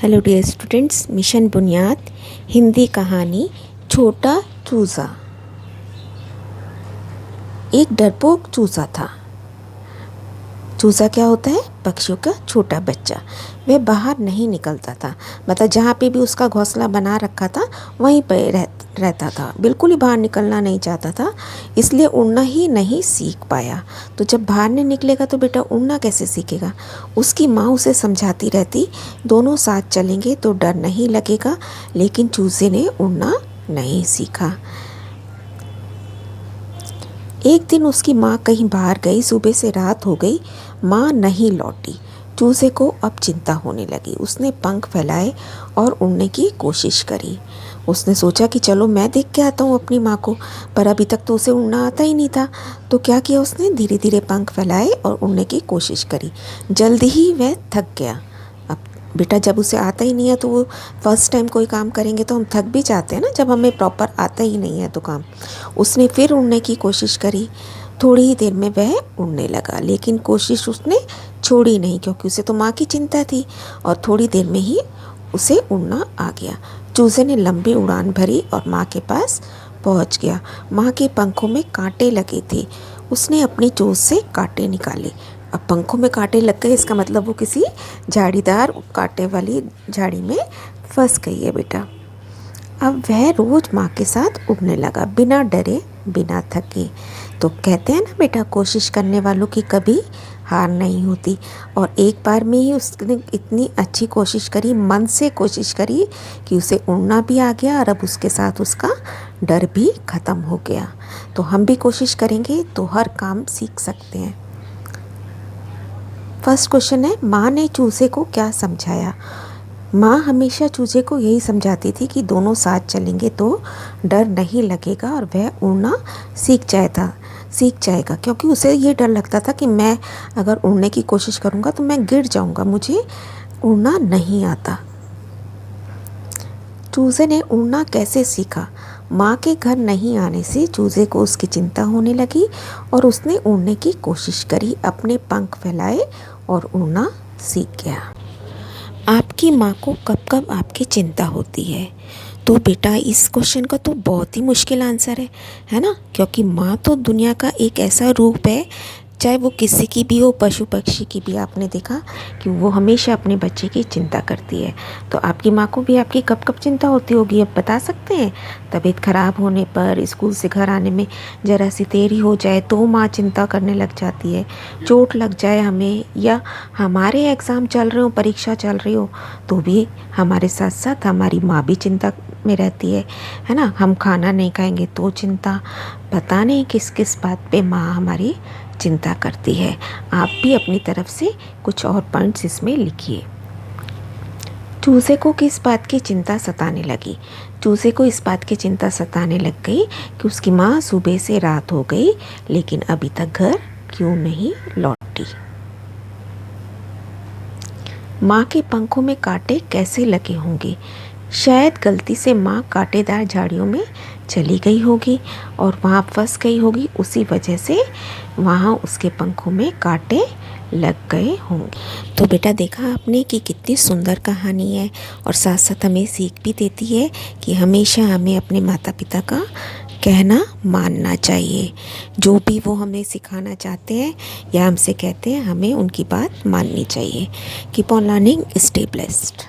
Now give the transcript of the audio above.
Hello dear students, mission बुनियाद हिंदी कहानी छोटा चूज़ा। एक डरपोक चूज़ा था। चूज़ा क्या होता है? पक्षियों का छोटा बच्चा। वह बाहर नहीं निकलता था, मतलब जहाँ पे भी उसका घोंसला बना रखा था वहीं पर रहता था। बिल्कुल ही बाहर निकलना नहीं चाहता था, इसलिए उड़ना ही नहीं सीख पाया। तो जब बाहर नहीं निकलेगा तो बेटा उड़ना कैसे सीखेगा? उसकी माँ उसे समझाती रहती, दोनों साथ चलेंगे तो डर नहीं लगेगा। लेकिन चूज़े ने उड़ना नहीं सीखा। एक दिन उसकी माँ कहीं बाहर गई, सुबह से रात हो गई, माँ नहीं लौटी। चूज़े को अब चिंता होने लगी। उसने पंख फैलाए और उड़ने की कोशिश करी। उसने सोचा कि चलो मैं देख के आता हूँ अपनी माँ को, पर अभी तक तो उसे उड़ना आता ही नहीं था। तो क्या किया उसने? धीरे धीरे पंख फैलाए और उड़ने की कोशिश करी। जल्दी ही वह थक गया। अब बेटा जब उसे आता ही नहीं है तो वो फर्स्ट टाइम कोई काम करेंगे तो हम थक भी जाते हैं ना, जब हमें प्रॉपर आता ही नहीं है तो काम। उसने फिर उड़ने की कोशिश करी। थोड़ी ही देर में वह उड़ने लगा, लेकिन कोशिश उसने छोड़ी नहीं, क्योंकि उसे तो माँ की चिंता थी। और थोड़ी देर में ही उसे उड़ना आ गया। चूज़े ने लंबी उड़ान भरी और माँ के पास पहुँच गया। माँ के पंखों में कांटे लगे थे। उसने अपनी चोंच से कांटे निकाले। अब पंखों में कांटे लग गए, इसका मतलब वो किसी झाड़ीदार कांटे वाली झाड़ी में फंस गई है बेटा। अब वह रोज माँ के साथ उड़ने लगा, बिना डरे बिना थके। तो कहते हैं ना बेटा, कोशिश करने वालों की कभी हार नहीं होती। और एक बार में ही उसने इतनी अच्छी कोशिश करी, मन से कोशिश करी, कि उसे उड़ना भी आ गया और अब उसके साथ उसका डर भी ख़त्म हो गया। तो हम भी कोशिश करेंगे तो हर काम सीख सकते हैं। फर्स्ट क्वेश्चन है, माँ ने चूज़े को क्या समझाया? माँ हमेशा चूज़े को यही समझाती थी कि दोनों साथ चलेंगे तो डर नहीं लगेगा और वह उड़ना सीख जाएगा, क्योंकि उसे ये डर लगता था कि मैं अगर उड़ने की कोशिश करूँगा तो मैं गिर जाऊँगा, मुझे उड़ना नहीं आता। चूज़े ने उड़ना कैसे सीखा? माँ के घर नहीं आने से चूज़े को उसकी चिंता होने लगी और उसने उड़ने की कोशिश करी, अपने पंख फैलाए और उड़ना सीख गया। आपकी माँ को कब कब आपकी चिंता होती है? तो बेटा इस क्वेश्चन का तो बहुत ही मुश्किल आंसर है ना? क्योंकि माँ तो दुनिया का एक ऐसा रूप है, चाहे वो किसी की भी हो, पशु पक्षी की भी। आपने देखा कि वो हमेशा अपने बच्चे की चिंता करती है। तो आपकी माँ को भी आपकी कब कब चिंता होती होगी, अब बता सकते हैं? तबीयत खराब होने पर, स्कूल से घर आने में ज़रा सी देरी हो जाए तो माँ चिंता करने लग जाती है। चोट लग जाए हमें, या हमारे एग्ज़ाम चल रहे हो, परीक्षा चल रही हो, तो भी हमारे साथ साथ हमारी माँ भी चिंता में रहती है ना? हम खाना नहीं खाएंगे तो चिंता। पता नहीं किस किस बात पे माँ हमारी चिंता करती है। आप भी अपनी तरफ से कुछ और पॉइंट्स इसमें लिखिए। चूज़े को किस बात की चिंता सताने लगी? चूज़े को इस बात की चिंता सताने लग गई कि उसकी माँ सुबह से रात हो गई लेकिन अभी तक घर क्यों नहीं लौटी। माँ के पंखों में कांटे कैसे लगे होंगे? शायद गलती से माँ कांटेदार झाड़ियों में चली गई होगी और वहाँ फंस गई होगी, उसी वजह से वहाँ उसके पंखों में कांटे लग गए होंगे। तो बेटा देखा आपने कि कितनी सुंदर कहानी है, और साथ साथ हमें सीख भी देती है कि हमेशा हमें अपने माता पिता का कहना मानना चाहिए। जो भी वो हमें सिखाना चाहते हैं या हमसे कहते हैं, हमें उनकी बात माननी चाहिए। Keep on learning, stay blessed.